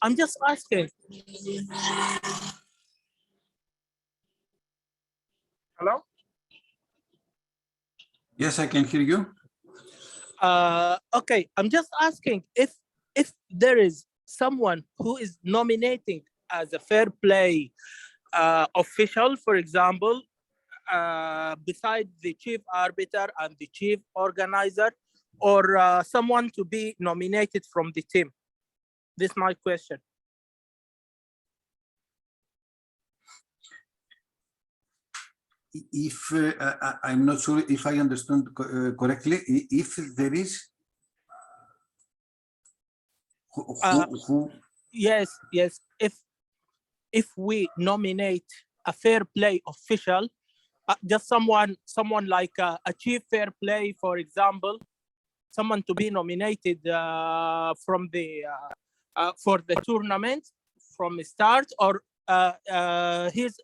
I'm just asking. Hello? Yes, I can hear you. Okay, I'm just asking if there is someone who is nominating as a fair play official, for example, beside the chief arbiter and the chief organizer, or someone to be nominated from the team. This is my question. If I'm not sure if I understand correctly, if there is who yes, if we nominate a fair play official, just someone like a chief fair play, for example, someone to be nominated from the for the tournament from the start, or he's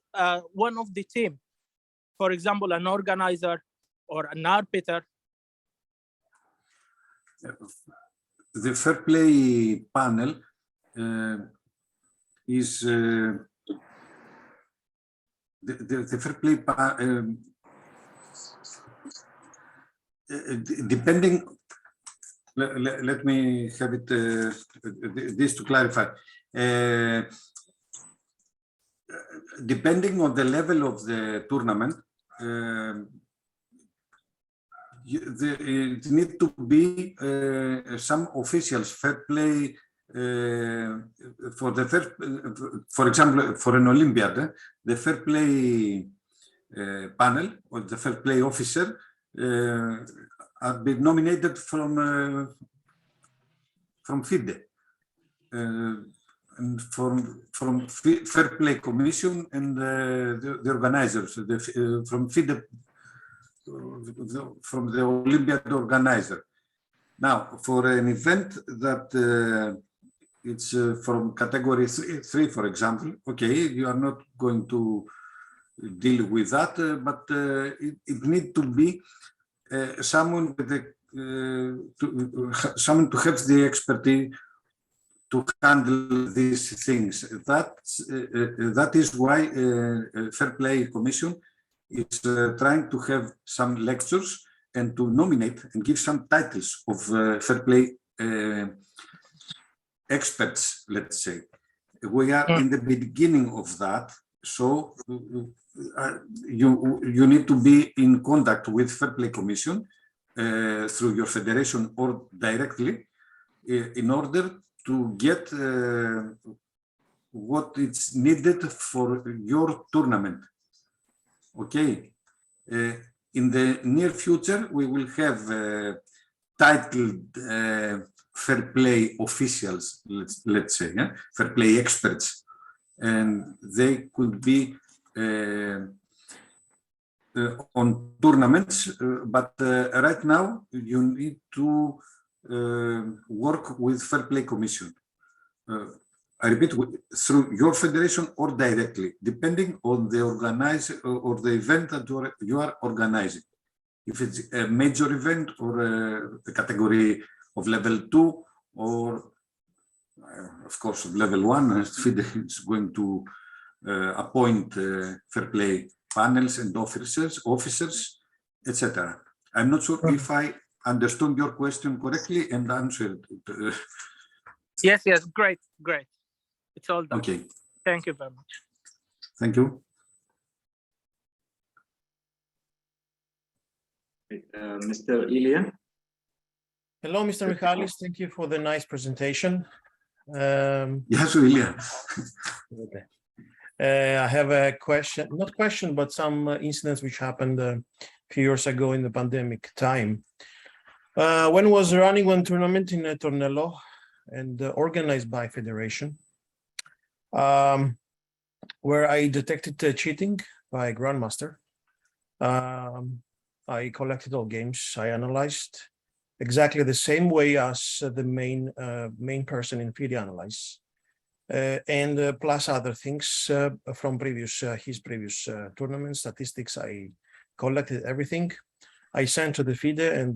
one of the team, for example, an organizer or an arbiter. The fair play panel is the fair play depending. Let me have it this to clarify. Depending on the level of the tournament, it needs to be some officials fair play for the first, for example, for an Olympiad, the fair play panel or the fair play officer are been nominated from FIDE and from Fair Play Commission and the organizers, from FIDE, from the Olympiad organizer. Now, for an event that it's from category three, for example, okay, you are not going to deal with that, but it needs to be someone with the someone to have the expertise to handle these things. That is why Fair Play Commission is trying to have some lectures and to nominate and give some titles of fair play experts, let's say. We are in the beginning of that, so you need to be in contact with Fair Play Commission through your federation or directly in order to get what is needed for your tournament. Okay. In the near future, we will have titled fair play officials, let's say, fair play experts, and they could be on tournaments, but right now you need to work with Fair Play Commission. I repeat, through your federation or directly, depending on the organizer or the event that you are organizing. If it's a major event or a category of level 2 or, of course, of level 1, FIDE is going to appoint fair play panels and officers, etc. I'm not sure if I understood your question correctly and answered it. Yes, great. It's all done. Okay. Thank you very much. Thank you. Mr. Ilya. Hello, Mr. Michalis. Thank you for the nice presentation. Yes, Ilya. Okay. I have a question, not question, but some incidents which happened a few years ago in the pandemic time. When was running one tournament in Tornello and organized by Federation, where I detected cheating by Grandmaster. I collected all games. I analyzed exactly the same way as the main person in FIDE analyzed, and plus other things from his previous tournament statistics. I collected everything. I sent to the FIDE, and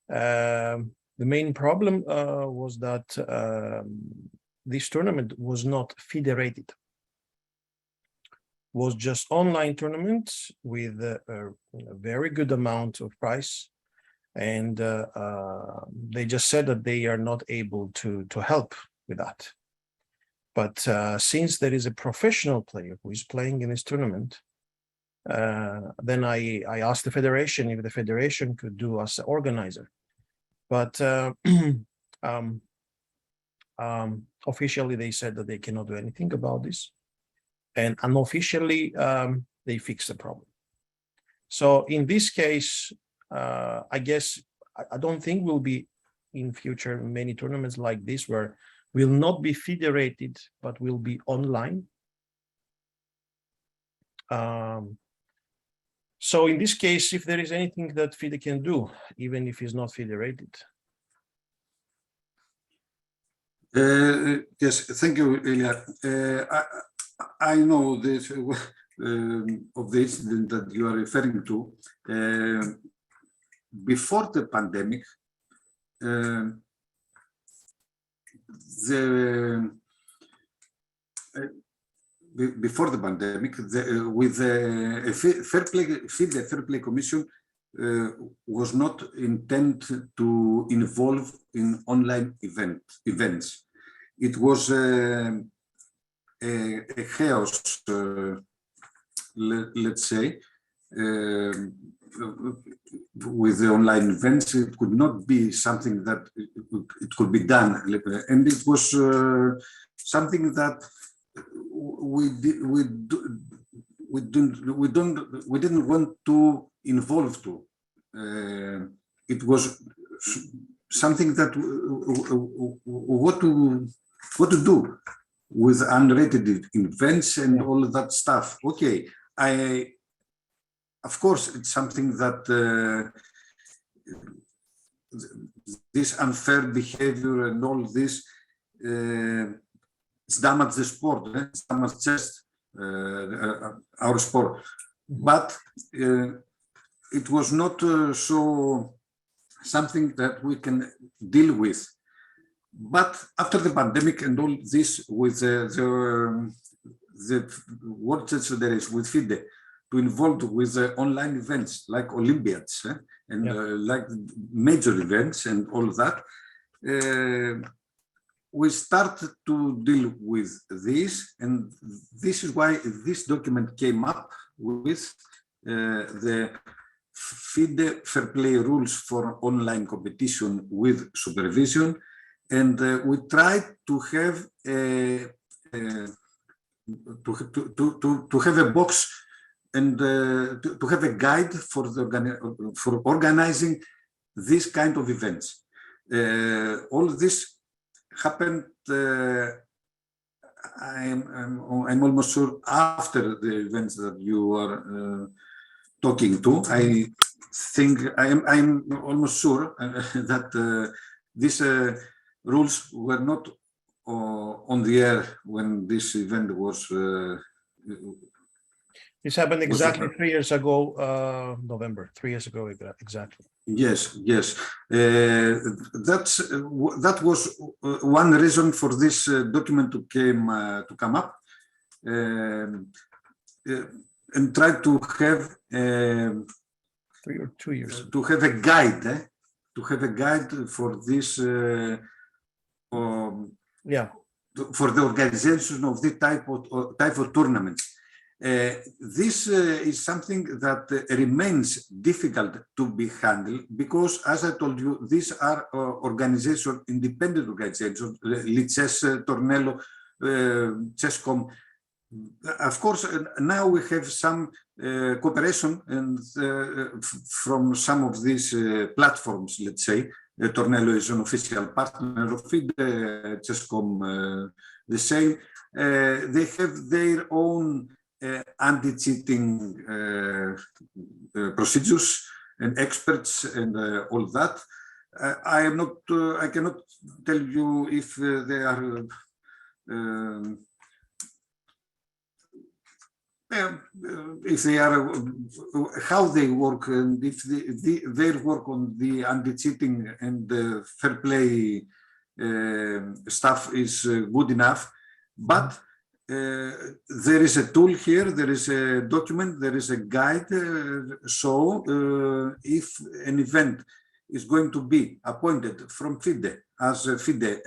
the main problem was that this tournament was not federated. Was just online tournaments with a very good amount of price, and they just said that they are not able to help with that. But since there is a professional player who is playing in this tournament, then I asked the federation if the federation could do as an organizer. But officially, they said that they cannot do anything about this. And unofficially, they fixed the problem. So in this case, I guess I don't think we'll be in future many tournaments like this where will not be federated, but will be online. So in this case, if there is anything that FIDE can do, even if it's not federated. Yes, thank you, Ilya. I know this of the incident that you are referring to. Before the pandemic, with the FIDE Fair Play Commission was not intended to involve in online events. It was a chaos, let's say, with the online events. It could not be something that it could be done, and it was something that we didn't want to involve to. It was something that what to do with unrated events and all of that stuff. Okay, of course, it's something that this unfair behavior and all this, it's damaged the sport, it's damaged just our sport. But it was not so something that we can deal with. But after the pandemic and all this, with the World Chess Federation, with FIDE, to involve with online events like Olympiads and like major events and all of that, we started to deal with this, and this is why this document came up with the FIDE Fair Play rules for online competition with supervision, and we tried to have a box and to have a guide for for organizing this kind of events. All this happened. I'm almost sure after the events that you are talking to. I think I'm almost sure that these rules were not on the air when this event was. This happened exactly 3 years ago, November, 3 years ago, exactly. Yes, yes. That was one reason for this document to come up, and try to have 3 or 2 years to have a guide, to have a guide for this. For the organization of this type of tournaments. This is something that remains difficult to be handled because, as I told you, these are organizations, independent organizations, Lices, Tornello, Chesscom. Of course, now we have some cooperation and from some of these platforms, let's say. Tornello is an official partner of FIDE, Chesscom the same. They have their own anti-cheating procedures and experts and all that. I cannot tell you if they are how they work, and if they work on the anti-cheating and the fair play stuff is good enough, but there is a tool here, there is a document, there is a guide. So if an event is going to be appointed from FIDE as a FIDE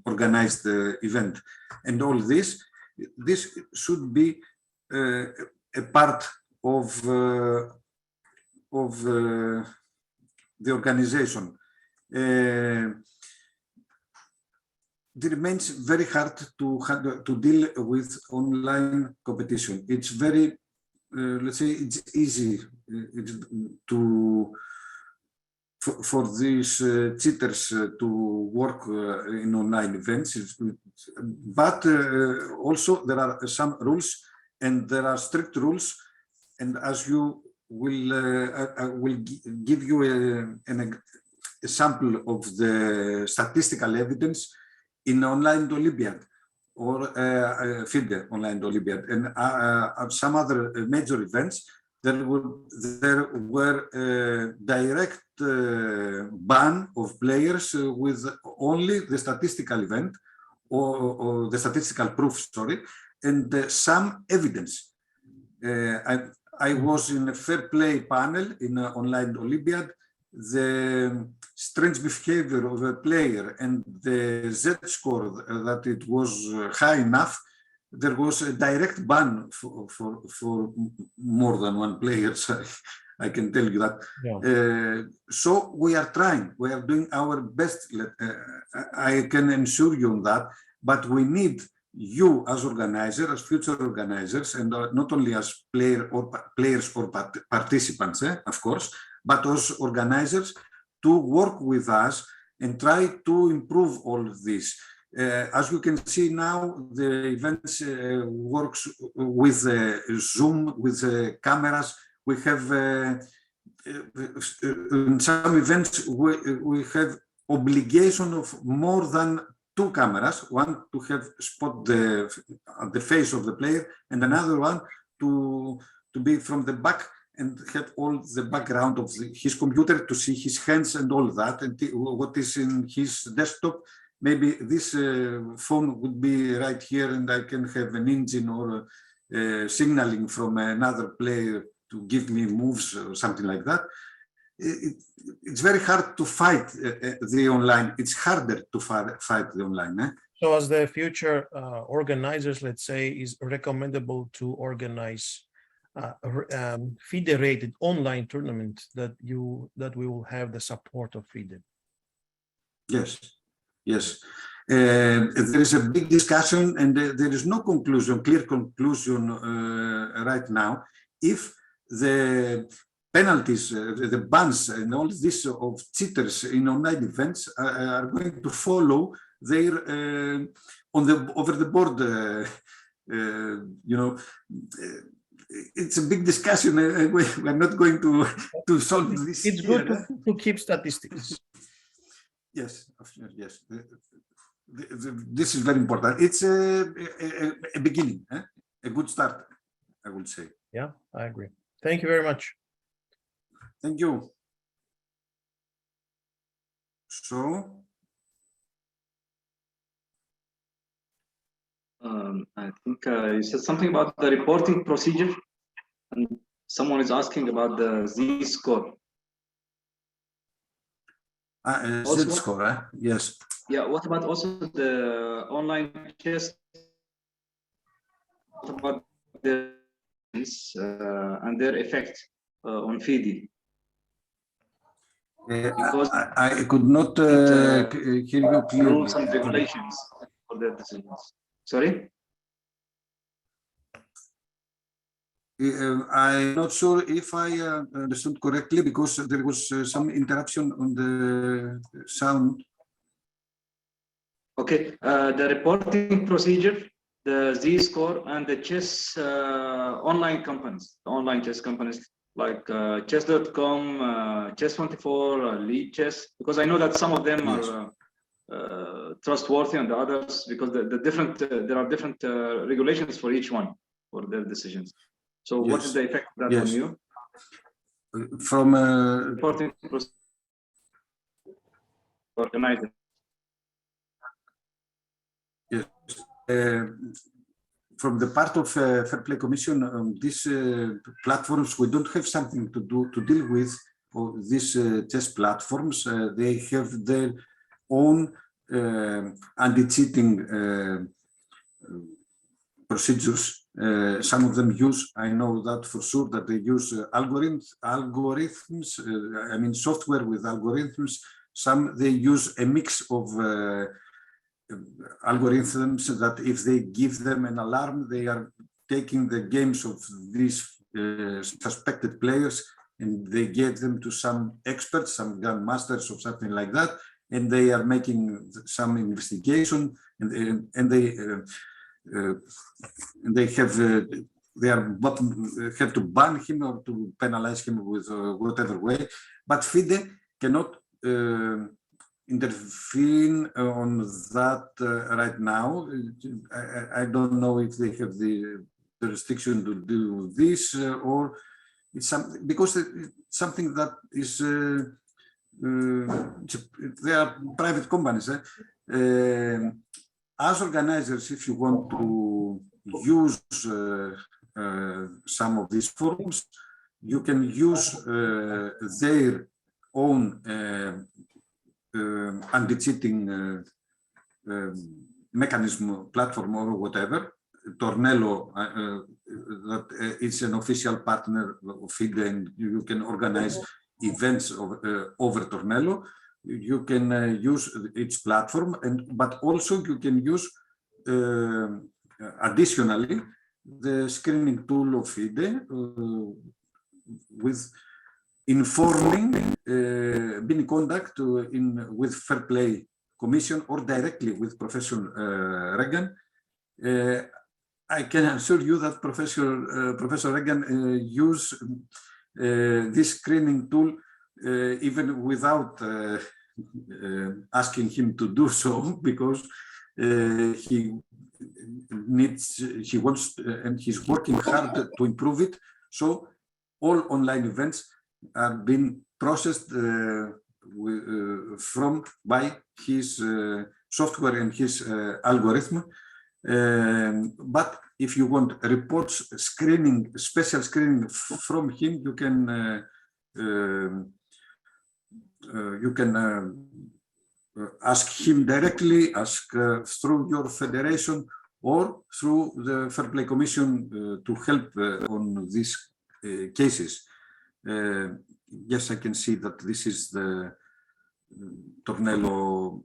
organized event, and all this should be a part of the organization. It remains very hard to deal with online competition. It's very, let's say, it's easy for these cheaters to work in online events, but also there are some rules, and there are strict rules. And as you will, I will give you a sample of the statistical evidence in online Olympiad or FIDE online Olympiad, and some other major events. There were direct ban of players with only the statistical event or the statistical proof, sorry, and some evidence. I was in a fair play panel in online Olympiad. The strange behavior of a player and the Z-score that it was high enough, there was a direct ban for more than one player. So I can tell you that. Yeah. So we are trying, we are doing our best. I can assure you on that, but we need you as organizers, as future organizers, and not only as players or participants, of course, but as organizers, to work with us and try to improve all of this. As you can see now, the events works with Zoom, with cameras. We have in some events we have obligation of more than 2 cameras, one to have spot the face of the player, and another one to be from the back and have all the background of his computer to see his hands and all that, and what is in his desktop. Maybe this phone would be right here, and I can have an engine or signaling from another player to give me moves or something like that. It's very hard to fight the online. It's harder to fight the online. So as the future organizers, let's say, is recommendable to organize FIDE-rated online tournament that we will have the support of FIDE. Yes, yes. There is a big discussion, and there is no conclusion, clear conclusion right now. If the penalties, the bans, and all this of cheaters in online events are going to follow their over the board, you know. It's a big discussion. We're not going to solve this. It's good to keep statistics. Yes, yes. This is very important. It's a beginning, a good start, I would say. Yeah, I agree. Thank you very much. Thank you. So, I think you said something about the reporting procedure, and someone is asking about the Z-score. Z-score, yes. Yeah, what about also the online chess? What about the and their effect on FIDE? Because I could not hear you clearly. Rules and regulations for their decisions. Sorry? I'm not sure if I understood correctly, because there was some interruption on the sound. Okay, the reporting procedure, the Z-score, and the chess online companies, the online chess companies like chess.com, chess24, lead chess, because I know that some of them yes. are trustworthy, and the others, because there are different regulations for each one for their decisions. So yes. What is the effect of that yes. on you? From reporting procedure organized. from the part of Fair Play Commission, these platforms, we don't have something to deal with. Or these chess platforms, they have their own anti-cheating procedures. Some of them use, I know that for sure, that they use algorithms, I mean software with algorithms. Some they use a mix of algorithms that if they give them an alarm, they are taking the games of these suspected players and they give them to some experts, some grandmasters or something like that, and they are making some investigation, and they have to ban him or to penalize him with whatever way. But FIDE cannot intervene on that right now. I don't know if they have the restriction to do this or it's something, because it's something that is they are private companies. As organizers, if you want to use some of these forums, you can use their own anti-cheating mechanism, platform or whatever. Tornello, that is an official partner of FIDE, and you can organize events over Tornello. You can use its platform, but also you can use additionally the screening tool of FIDE with informing, being in contact with Fair Play Commission or directly with Professor Regan. I can assure you that Professor Regan used this screening tool even without asking him to do so, because he wants and he's working hard to improve it. So all online events are being processed by his software and his algorithm. But if you want reports, screening, special screening from him, you can ask him directly, ask through your federation or through the Fair Play Commission to help on these cases. Yes, I can see that this is the Tornello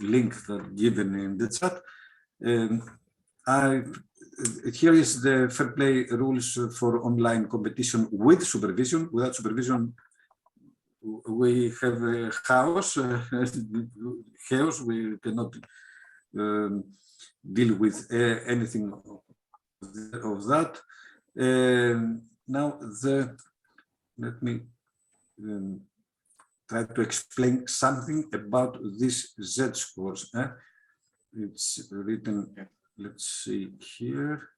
link that given in the chat. Here is the Fair Play rules for online competition with supervision. Without supervision, we have chaos. We cannot deal with anything of that. Now, let me try to explain something about these Z-scores. It's written, let's see here.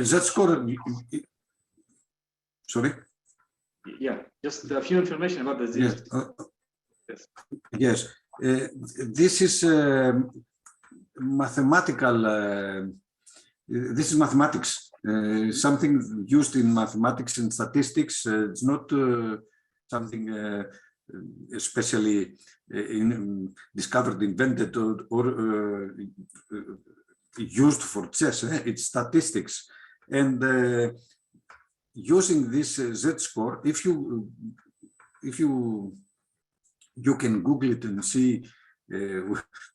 Z-score, sorry? Yeah, just a few information about the Z. Yes. Yes. This is mathematical, this is mathematics, something used in mathematics and statistics. It's not something especially discovered, invented, or used for chess. It's statistics. And using this Z-score, if you can Google it and see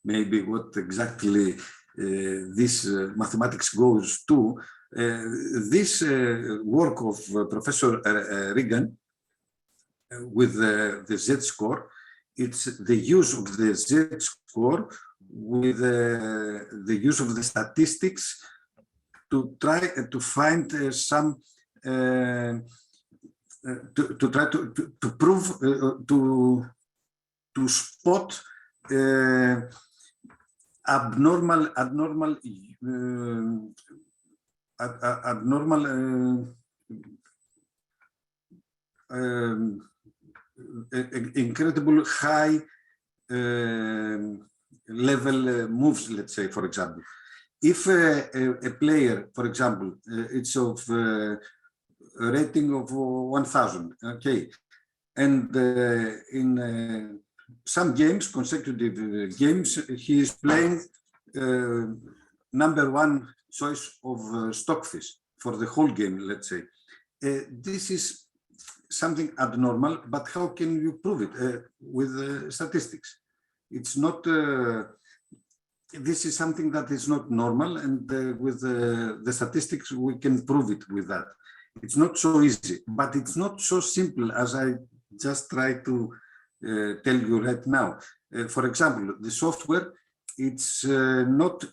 maybe what exactly this mathematics goes to. This work of Professor Regan with the Z-score, it's the use of the Z-score with the use of the statistics to try to find some to try to prove to spot abnormal abnormal incredible high level moves, let's say, for example. If a player, for example, it's of rating of 1,000, okay, and in some games, consecutive games, he is playing number one choice of stockfish for the whole game, let's say. This is something abnormal, but how can you prove it with statistics? It's not, this is something that is not normal, and with the statistics, we can prove it with that. It's not so easy, but it's not so simple as I just try to tell you right now. For example, the software, it's not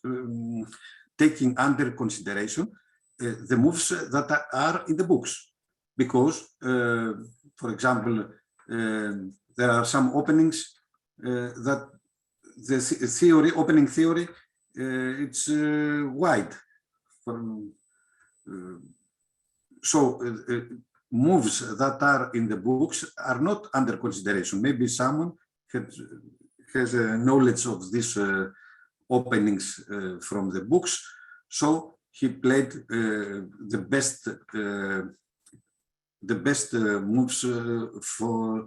taking under consideration the moves that are in the books, because, for example, there are some openings that the theory, opening theory, it's wide. So moves that are in the books are not under consideration. Maybe someone has a knowledge of these openings from the books, so he played the best moves for,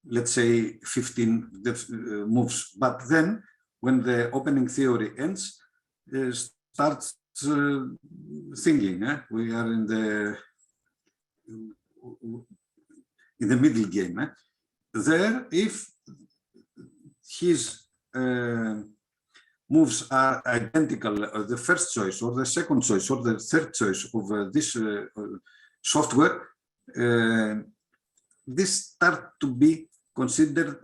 let's say, 15 moves. But then, when the opening theory ends, starts thinking, we are in the middle game. There, if his moves are identical, the first choice or the second choice or the third choice of this software, this start to be considered,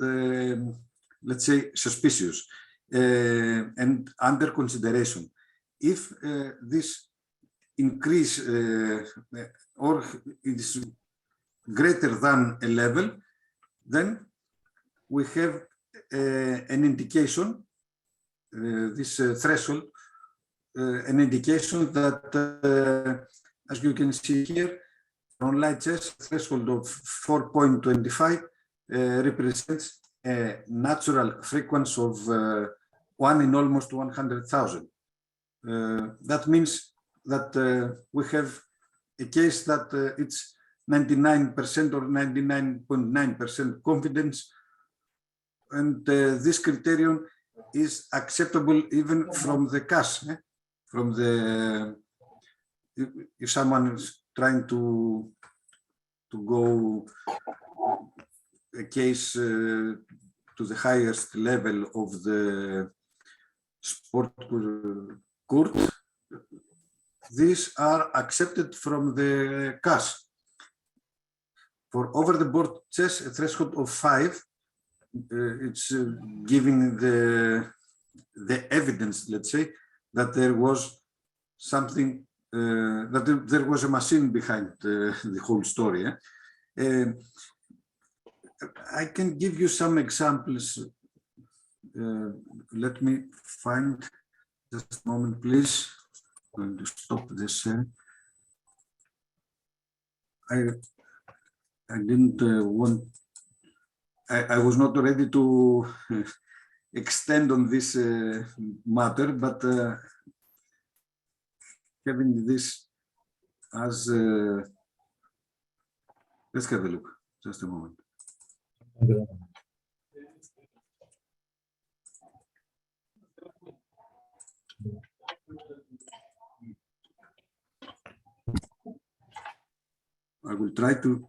let's say, suspicious and under consideration. If this increase or is greater than a level, then we have an indication, this threshold, an indication that, as you can see here, online chess threshold of 4.25 represents a natural frequency of 1 in almost 100,000. That means that we have a case that it's 99% or 99.9% confidence, and this criterion is acceptable even from the cash. From the, if someone is trying to go a case to the highest level of the sport court, these are accepted from the cash. For over-the-board chess, a threshold of 5, it's giving the evidence, let's say, that there was something, that there was a machine behind the whole story. I can give you some examples. Let me find, just a moment, please. I'm going to stop this. I didn't want, I was not ready to extend on this matter, but having this as, let's have a look, just a moment. I will try to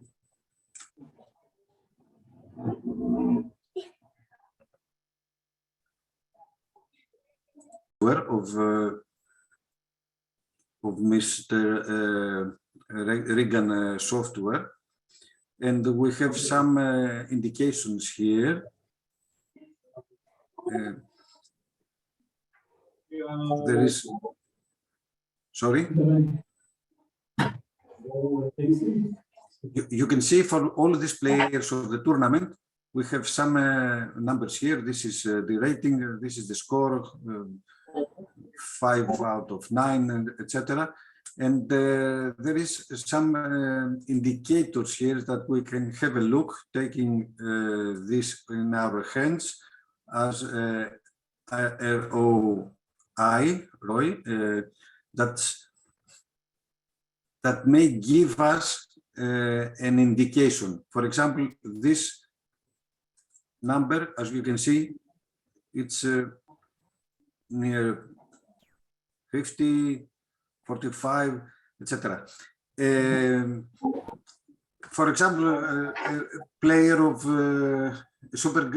of Mr. Regan software, and we have some indications here. There is, sorry? You can see for all these players of the tournament, we have some numbers here. This is the rating, this is the score 5 out of 9, and etc. And there is some indicators here that we can have a look, taking this in our hands as ROI, that may give us an indication. For example, this number, as you can see, it's near 50, 45, etc. For example, a player of Super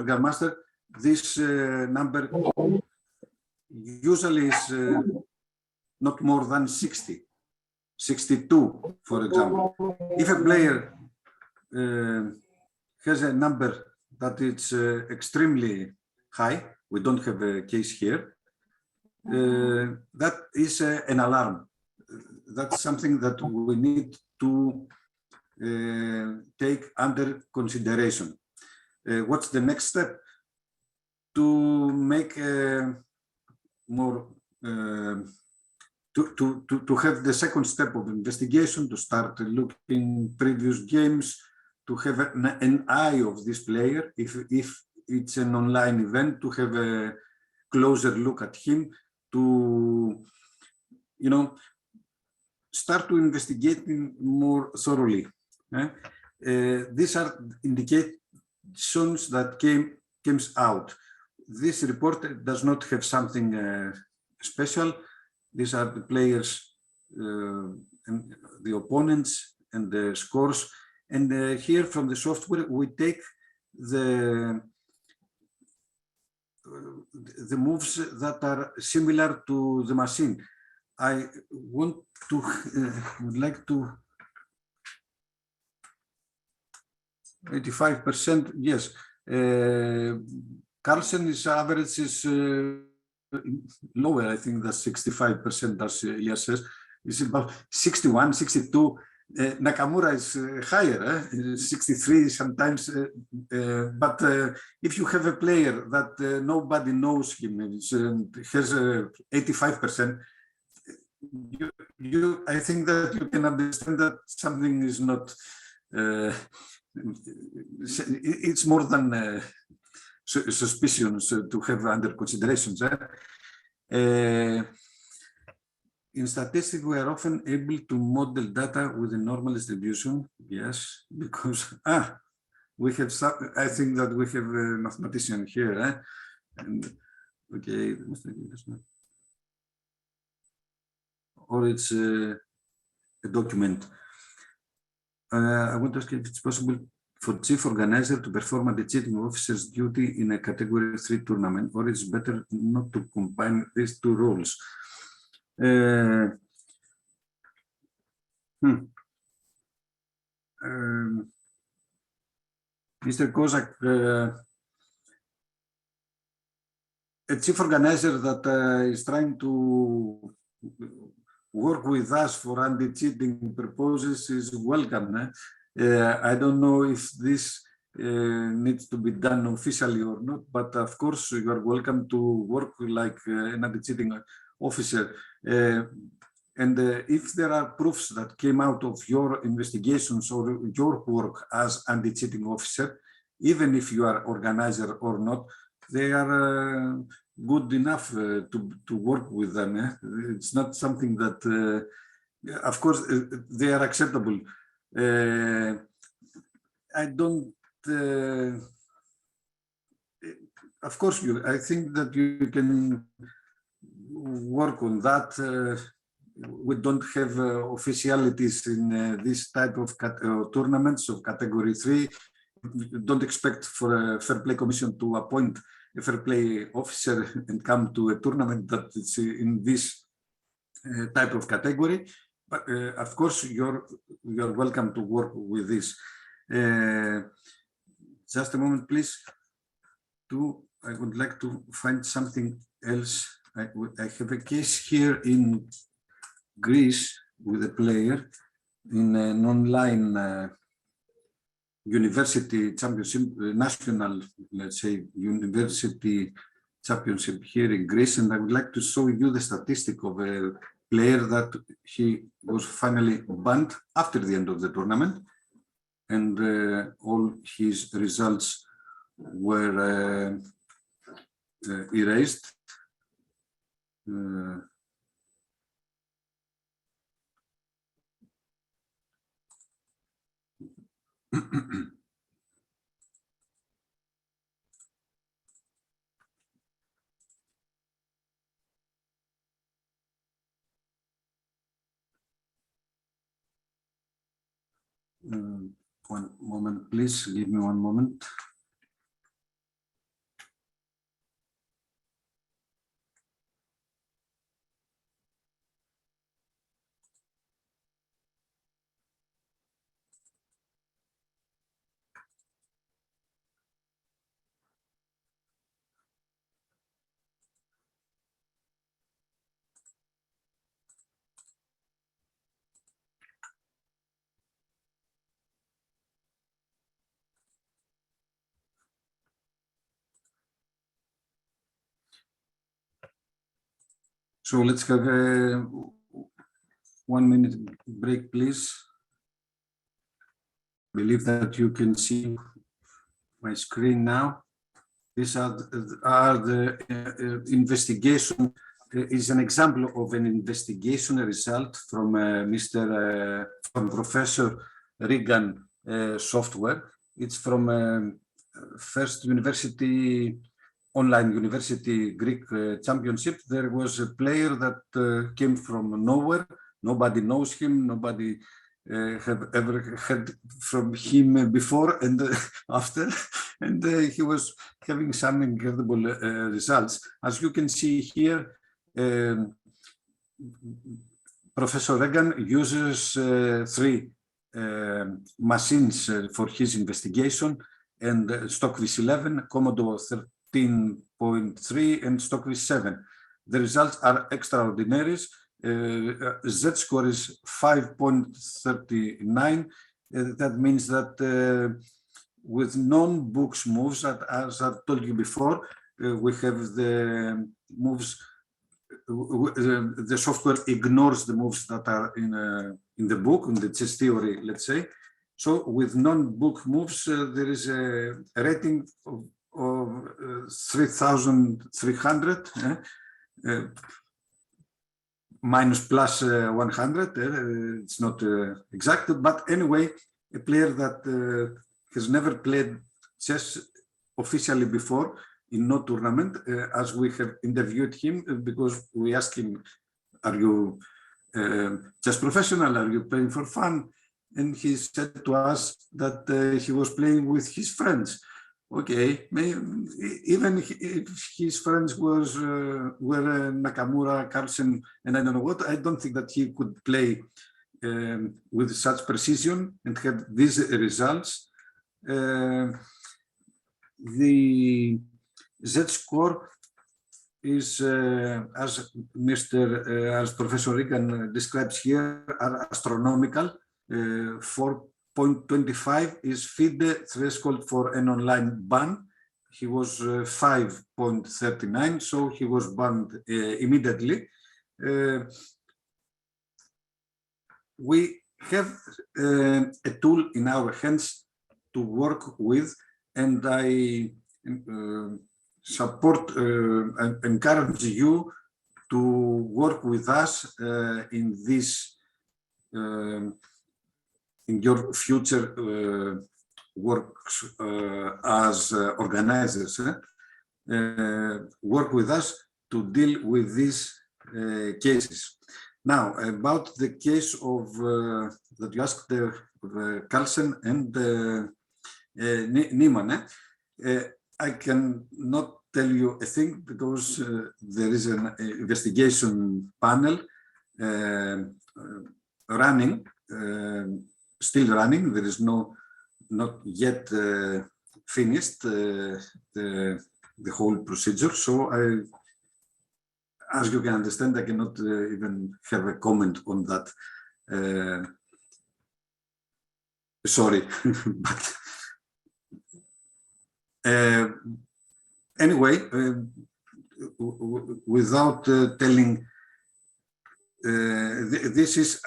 Grandmaster, this number usually is not more than 60, 62, for example. If a player has a number that is extremely high, we don't have a case here, that is an alarm. That's something that we need to take under consideration. What's the next step? To make more, to have the second step of investigation, to start looking previous games, to have an eye of this player, if it's an online event, to have a closer look at him, to, you know, start to investigate him more thoroughly. These are indications that comes out. This report does not have something special. These are the players, and the opponents, and the scores. And here from the software, we take the moves that are similar to the machine. I want to, would like to, 85%, yes. Carlsen's average is lower, I think that's 65%, as ESS. It's about 61, 62. Nakamura is higher, 63 sometimes. But if you have a player that nobody knows him, has 85%, I think that you can understand that something is not, it's more than suspicions to have under considerations. In statistics, we are often able to model data with a normal distribution. Yes, because we have some, I think that we have a mathematician here. And okay, or it's a document. I want to ask if it's possible for chief organizer to perform a cheating officer's duty in a category 3 tournament, or it's better not to combine these two roles. Mr. Kozak, a chief organizer that is trying to work with us for anti-cheating purposes is welcome. I don't know if this needs to be done officially or not, but of course you are welcome to work like an anti-cheating officer. And if there are proofs that came out of your investigations or your work as anti-cheating officer, even if you are organizer or not, they are good enough to work with them. It's not something that, of course, they are acceptable. I don't, of course, I think that you can work on that. We don't have officialities in this type of tournaments of category 3. We don't expect for a fair play commission to appoint a fair play officer and come to a tournament that is in this type of category. But of course, you're welcome to work with this. Just a moment, please. I would like to find something else. I have a case here in Greece with a player in an online university championship, national, let's say, university championship here in Greece, and I would like to show you the statistic of a player that he was finally banned after the end of the tournament, and all his results were erased. One moment, please. Give me one moment. So let's have a 1 minute break, please. I believe that you can see my screen now. These are the investigation, is an example of an investigation result from from Professor Regan software. It's from first university, online university Greek championship. There was a player that came from nowhere. Nobody knows him. Nobody have ever heard from him before and after, and he was having some incredible results. As you can see here, Professor Regan uses three machines for his investigation, and Stockfish 11, Commodore 13.3, and Stockfish 7. The results are extraordinary. Z-score is 5.39. That means that with non-books moves, as I told you before, we have the moves. The software ignores the moves that are in the book, in the chess theory, let's say. So with non-book moves, there is a rating of 3,300. Minus plus 100, it's not exact, but anyway, a player that has never played chess officially before in no tournament, as we have interviewed him, because we asked him, are you chess professional, are you playing for fun? And he said to us that he was playing with his friends. Okay, even if his friends were Nakamura, Carlsen, and I don't know what, I don't think that he could play with such precision and have these results. The Z-score is, as Professor Regan describes here, are astronomical. 4.25 is FIDE threshold for an online ban. He was 5.39, so he was banned immediately. We have a tool in our hands to work with, and I encourage you to work with us in this in your future works as organizers. Work with us to deal with these cases. Now, about the case of that you asked, Carlsen and Niemann, I cannot tell you a thing because there is an investigation panel running. Still running. There is not yet finished the whole procedure. So as you can understand, I cannot even have a comment on that. Sorry, but anyway, without telling. This is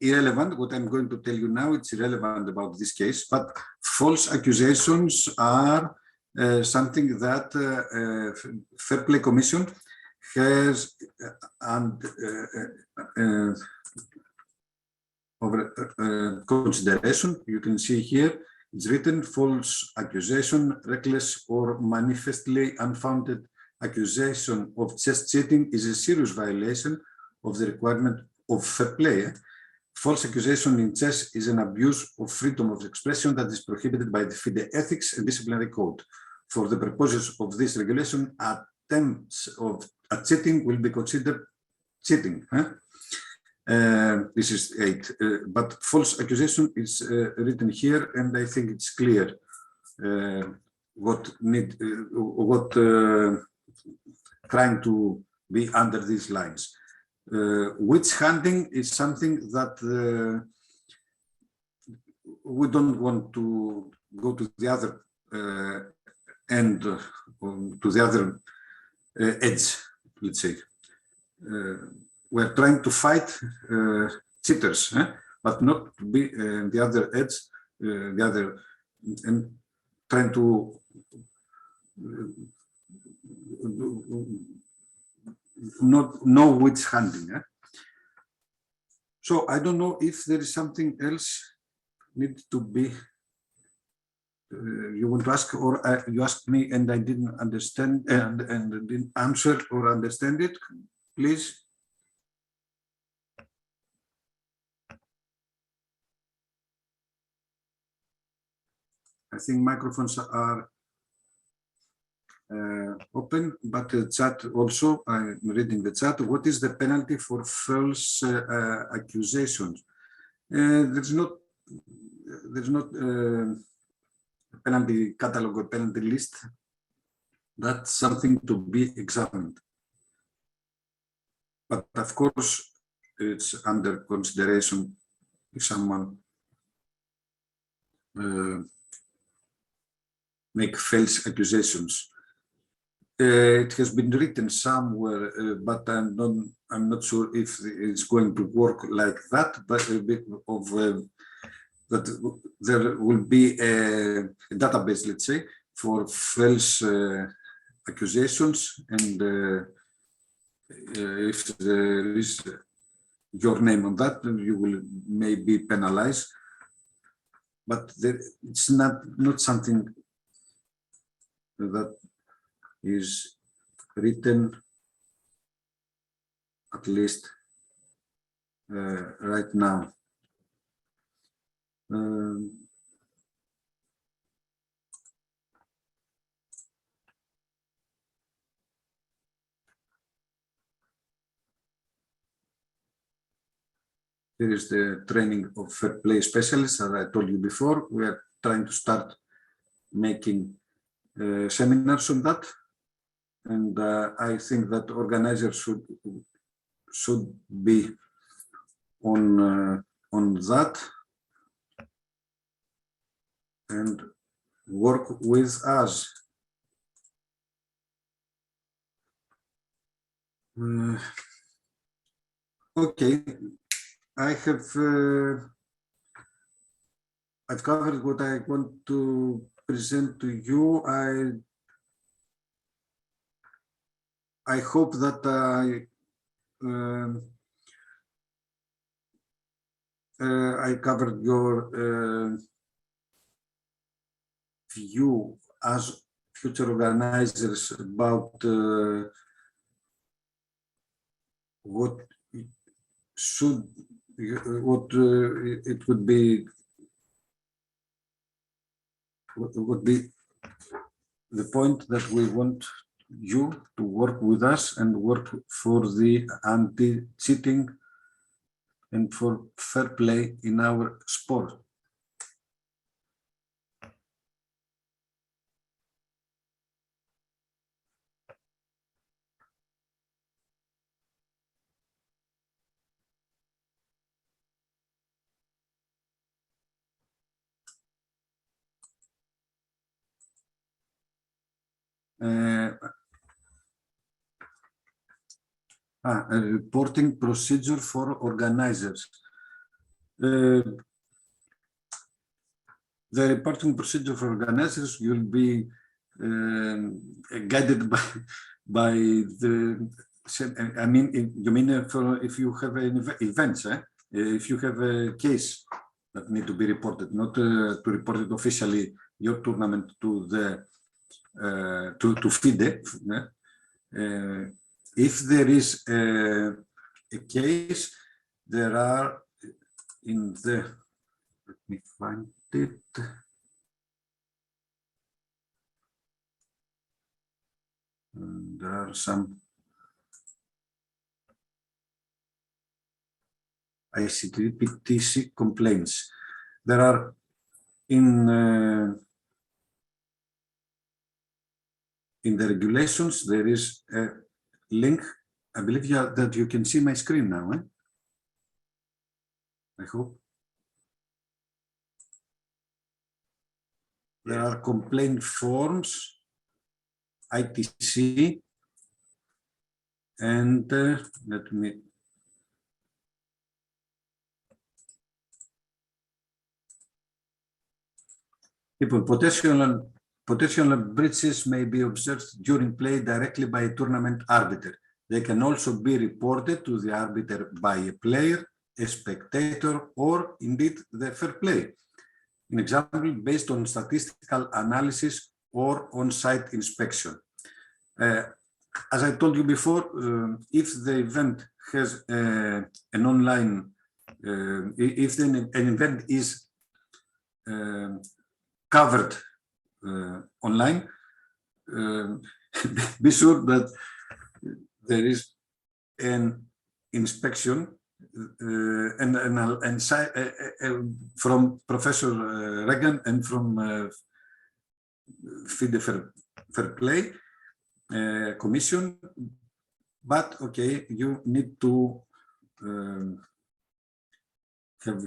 irrelevant. What I'm going to tell you now, it's irrelevant about this case, but false accusations are something that Fair Play Commission has over consideration. You can see here, it's written false accusation, reckless or manifestly unfounded accusation of chess cheating is a serious violation of the requirement of fair play. False accusation in chess is an abuse of freedom of expression that is prohibited by the FIDE Ethics and Disciplinary Code. For the purposes of this regulation, attempts at cheating will be considered cheating. This is 8, but false accusation is written here, and I think it's clear what trying to be under these lines. Witch hunting is something that we don't want to go to the other end, to the other edge, let's say. We're trying to fight cheaters, but not to be the other edge, the other, and trying to not know witch hunting. So I don't know if there is something else need to be you want to ask, or you asked me and I didn't understand and didn't answer or understand it, please. I think microphones are open, but the chat also, I'm reading the chat. What is the penalty for false accusations? There's not a penalty catalog or penalty list. That's something to be examined. But of course, it's under consideration if someone make false accusations. It has been written somewhere, but I'm not sure if it's going to work like that. But a bit of that there will be a database, let's say, for false accusations, and if there is your name on that, you will maybe penalized. But it's not something that is written, at least right now. Here is the training of fair play specialists, as I told you before. We are trying to start making seminars on that, and I think that organizers should be on that and work with us. Okay, I've covered what I want to present to you. I hope that I covered your view as future organizers about what it would be, what would be the point that we want you to work with us and work for the anti-cheating and for fair play in our sport. A reporting procedure for organizers. The reporting procedure for organizers will be guided by the. I mean, you mean if you have an events, if you have a case that need to be reported, not to report it officially your tournament to the to FIDE. If there is a case, there are in the. Let me find it. There are some ICT PTC complaints. There are in the regulations, there is a link. I believe that you can see my screen now. I hope. There are complaint forms, ITC, and let me. People, potential breaches may be observed during play directly by a tournament arbiter. They can also be reported to the arbiter by a player, a spectator, or indeed the fair play. An example based on statistical analysis or on-site inspection. As I told you before, if the event has an online, if an event is covered online, be sure that there is an inspection and from Professor Regan and from FIDE Fair Play Commission. But okay, you need to have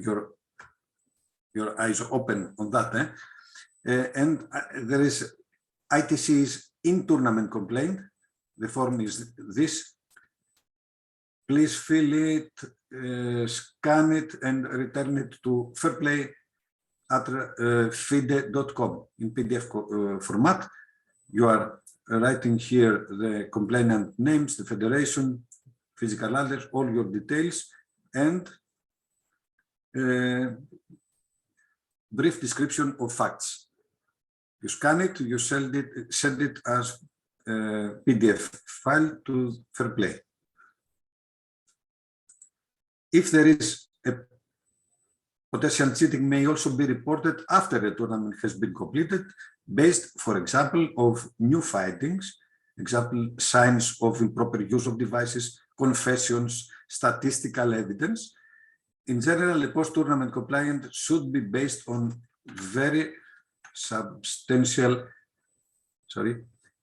your eyes open on that. And there is ITC's in-tournament complaint. The form is this. Please fill it, scan it, and return it to fairplay@fide.com in PDF format. You are writing here the complainant names, the federation, physical address, all your details, and brief description of facts. You scan it, you send it as a PDF file to Fair Play. If there is a potential cheating may also be reported after a tournament has been completed, based, for example, of new findings, example, signs of improper use of devices, confessions, statistical evidence. In general, a post-tournament compliant should be based on very substantial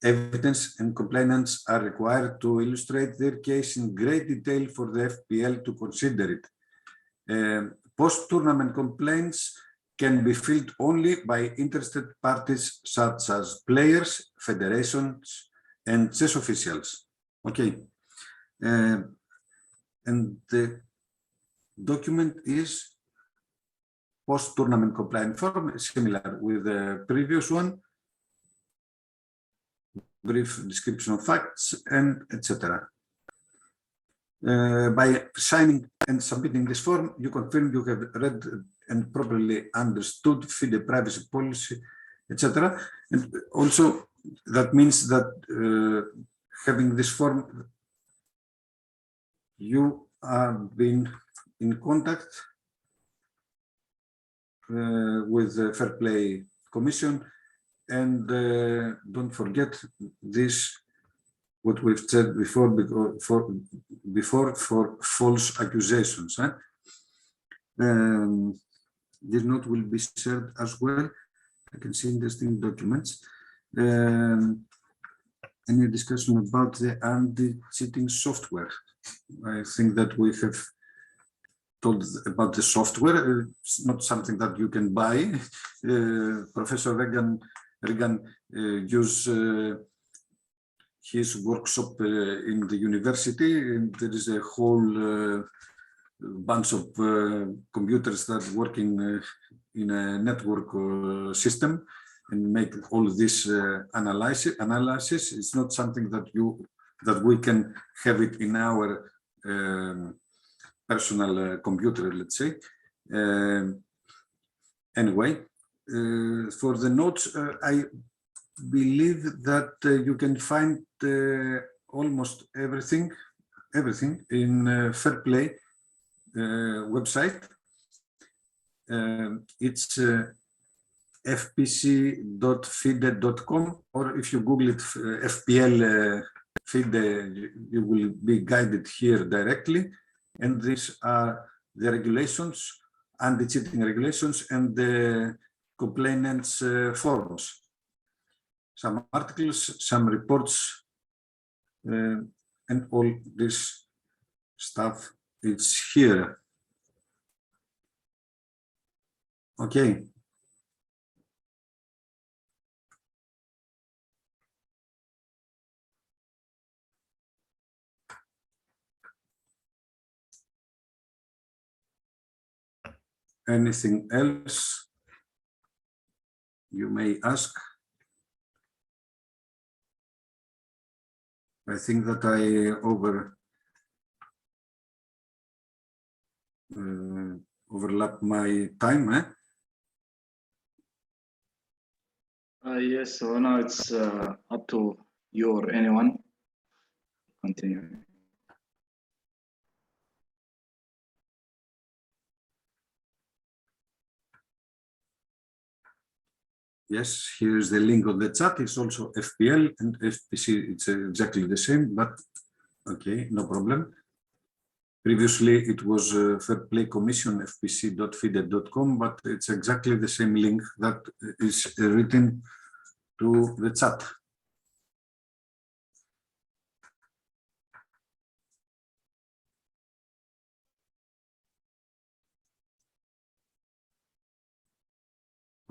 evidence, and complainants are required to illustrate their case in great detail for the FPL to consider it. Post-tournament complaints can be filled only by interested parties such as players, federations, and chess officials. Okay. And the document is post-tournament compliant form, similar with the previous one. Brief description of facts, and etc. By signing and submitting this form, you confirm you have read and properly understood FIDE privacy policy, etc. And also, that means that having this form, you have been in contact with the Fair Play Commission. And don't forget this, what we've said before, for false accusations. This note will be shared as well. I can see interesting documents. Any discussion about the anti-cheating software? I think that we have told about the software. It's not something that you can buy. Professor Regan use his workshop in the university, and there is a whole bunch of computers that work in a network system and make all this analysis. It's not something that we can have it in our personal computer, let's say. Anyway, for the notes, I believe that you can find almost everything in Fair Play website. It's fpc.fide.com, or if you Google it, FPL FIDE, you will be guided here directly. And these are the regulations, anti-cheating regulations, and the complainants forms. Some articles, some reports, and all this stuff is here. Okay. Anything else you may ask? I think that I overlap my time. Yes, so now it's up to you or anyone. Continue. Yes, here's the link on the chat. It's also FPL and FPC. It's exactly the same, but okay, no problem. Previously, it was Fair Play Commission, fpc.fide.com, but it's exactly the same link that is written to the chat.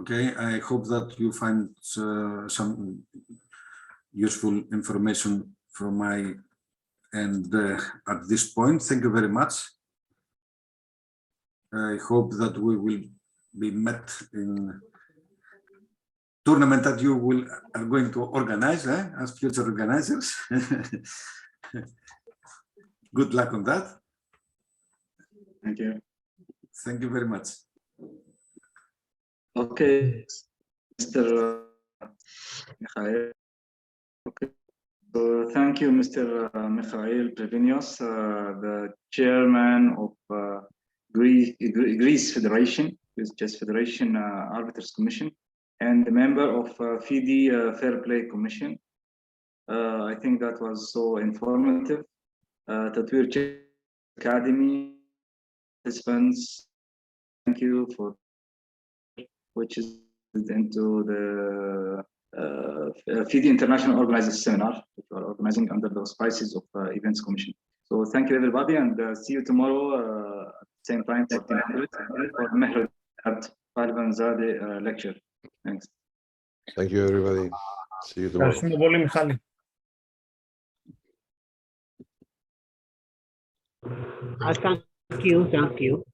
Okay, I hope that you find some useful information from my end at this point. Thank you very much. I hope that we will be met in tournament that you are going to organize as future organizers. Good luck on that. Thank you. Thank you very much. Okay, Mr. Mikhail. Okay. So thank you, Mr. Mikhail Prevenios, the chairman of Greece Federation, Greece Chess Federation Arbiters Commission, and the member of FIDE Fair Play Commission. I think that was so informative. Tatwir Chess Academy participants, thank you for which is into the FIDE International Organizers Seminar, which we are organizing under the auspices of Events Commission. So thank you, everybody, and see you tomorrow at the same time, 1400, for Mikhail Prevenios lecture. Thanks. Thank you, everybody. See you tomorrow. Ευχαριστούμε πολύ, Μιχάλη. Thank you.